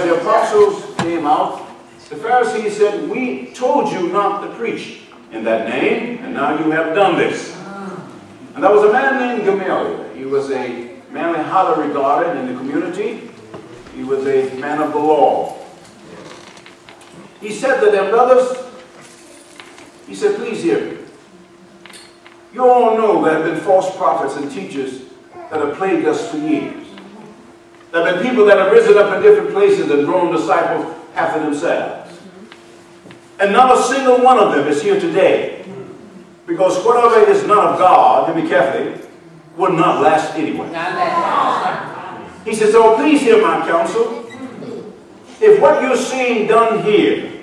the apostles came out, the Pharisees said, we told you not to preach in that name, and now you have done this. And there was a man named Gamaliel. He was a man highly regarded in the community. He was a man of the law. He said to them, brothers, he said, please hear me. You all know there have been false prophets and teachers that have plagued us for years. There have been people that have risen up in different places and grown disciples after themselves. And not a single one of them is here today. Because whatever is not of God, hear me carefully, will not last anyway. He says, so please hear my counsel. If what you're seeing done here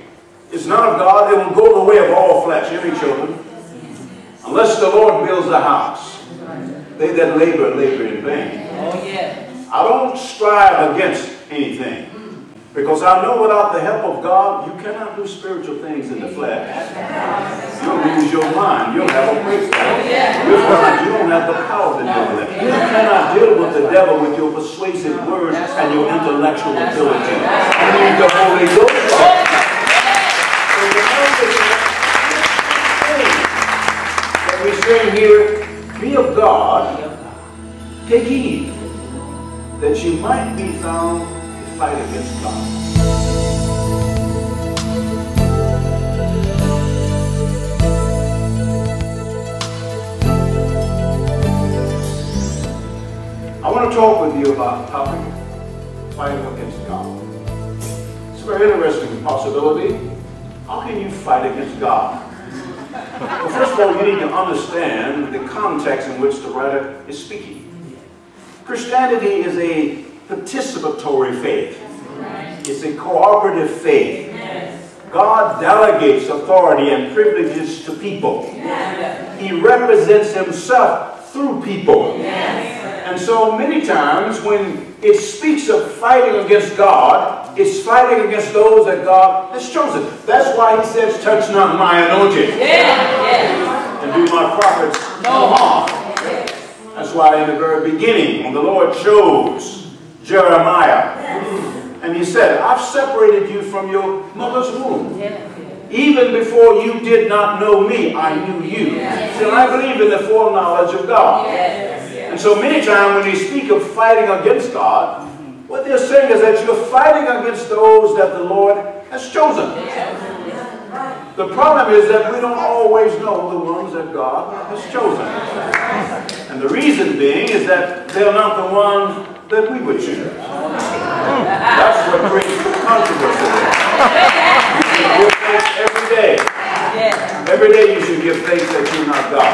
is not of God, it will go the way of all flesh. Hear me, children. Unless the Lord builds a house, they that labor, labor in vain. Oh, yeah. I don't strive against anything. Because I know without the help of God, you cannot do spiritual things in the flesh. You'll lose your mind. You'll have a breakdown. You'll find you don't have the power to deal with it. You cannot deal with the devil with your persuasive words and your intellectual ability. You need the Holy Ghost. So the that we say here, be of God, take heed, that you might be found fight against God. I want to talk with you about the topic, fighting against God. It's a very interesting possibility. How can you fight against God? Well, first of all, you need to understand the context in which the writer is speaking. Christianity is a participatory faith. It's a cooperative faith. God delegates authority and privileges to people. He represents himself through people. And so many times when it speaks of fighting against God, it's fighting against those that God has chosen. That's why he says, touch not my anointed, and do my prophets no harm. That's why in the very beginning, when the Lord chose Jeremiah, and he said, I've separated you from your mother's womb. Even before you did not know me, I knew you. So I believe in the foreknowledge of God. And so many times when they speak of fighting against God, what they're saying is that you're fighting against those that the Lord has chosen. The problem is that we don't always know the ones that God has chosen. And the reason being is that they're not the ones that we would choose. That's what creates the controversy there. You should give thanks every day. Every day you should give thanks that you're not God.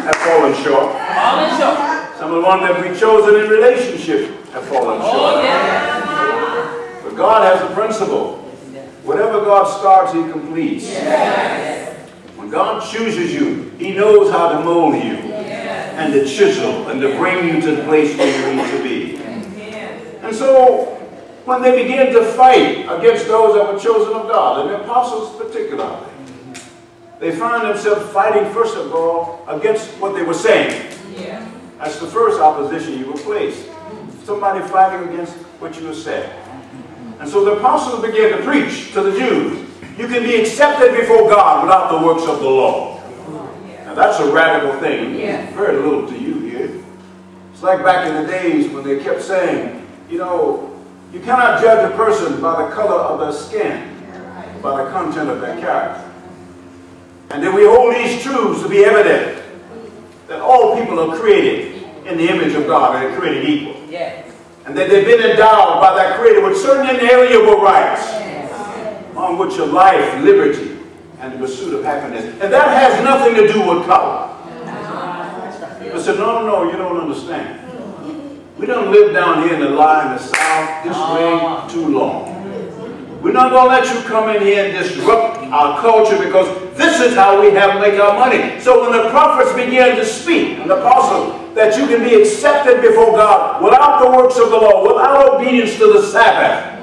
Have fallen short. Some of the ones that we've chosen in relationship have fallen short. But God has a principle. Whatever God starts, he completes. When God chooses you, he knows how to mold you and to chisel and to bring you to the place where you need to be. And so, when they begin to fight against those that were chosen of God, and the apostles particularly, they find themselves fighting, first of all, against what they were saying. That's the first opposition you will place. Somebody fighting against what you were saying. And so the apostles began to preach to the Jews. You can be accepted before God without the works of the law. Now that's a radical thing. Very little to you here. It's like back in the days when they kept saying, you know, you cannot judge a person by the color of their skin, by the content of their character. And then we hold these truths to be evident that all people are created in the image of God and are created equal. And that they've been endowed by that Creator with certain inalienable rights on which are life, liberty, and the pursuit of happiness. And that has nothing to do with color. I said, no, you don't understand. We don't live down here in the lie in the South this way too long. We're not going to let you come in here and disrupt our culture because this is how we have to make our money. So when the prophets began to speak, and the apostles, that you can be accepted before God without the works of the law, without obedience to the Sabbath.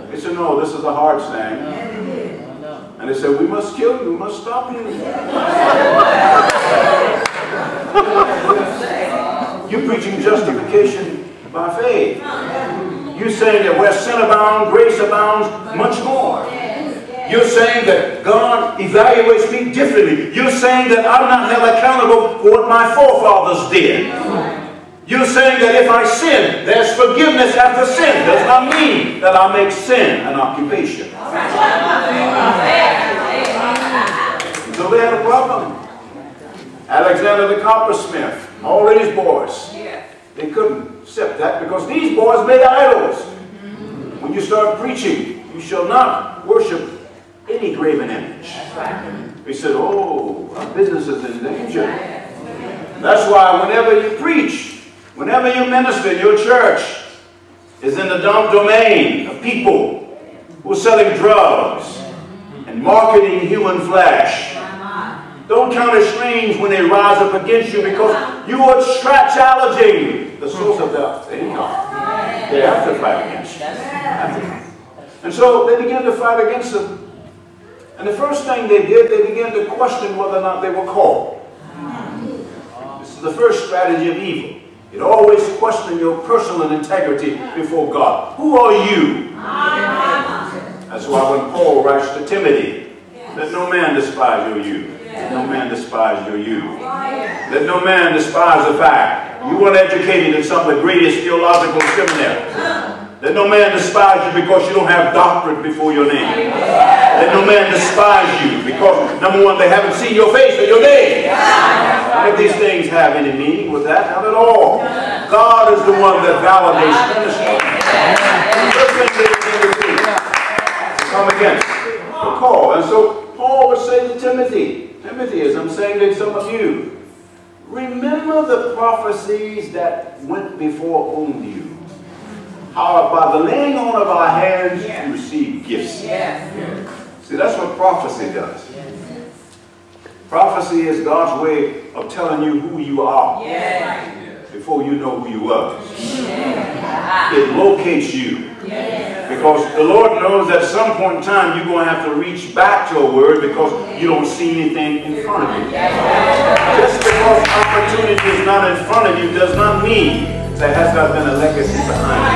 They said, no, this is a hard thing. And they said, we must kill you, we must stop you. You're preaching justification by faith. You're saying that where sin abounds, grace abounds much more. You're saying that God evaluates me differently. You're saying that I'm not held accountable for what my forefathers did. You're saying that if I sin, there's forgiveness after sin. Does not mean that I make sin an occupation. So they had a problem. Alexander the coppersmith, all of these boys, they couldn't accept that because these boys made idols. When you start preaching, you shall not worship any graven image. They said, oh, our business is in danger. That's why whenever you preach, whenever you minister, your church is in the domain of people who are selling drugs and marketing human flesh. Don't count it strange when they rise up against you because you are challenging the source of their income. They have to fight against you. And so they began to fight against them. And the first thing they did, they began to question whether or not they were called. This is the first strategy of evil. It always questions your personal integrity before God. Who are you? That's why when Paul writes to Timothy, let no man despise your youth. Let no man despise your youth. Let no man despise the fact you weren't educated in some of the greatest theological seminaries. Let no man despise you because you don't have doctorate before your name. Let no man despise you because, number one, they haven't seen your face or your name. None of these things have any meaning with that. Not at all. God is the one that validates ministry. The first thing they begin to do is come against the call. And so Paul would say to Timothy, as I'm saying to some of you, remember the prophecies that went before on you. How by the laying on of our hands you receive gifts. See, that's what prophecy does. Prophecy is God's way of telling you who you are before you know who you were. It locates you. Because the Lord knows that at some point in time you're going to have to reach back to a word because you don't see anything in front of you. Just because opportunity is not in front of you does not mean there has not been a legacy behind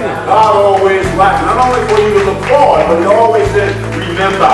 it. God always, not only for you to look forward, but He always says, remember.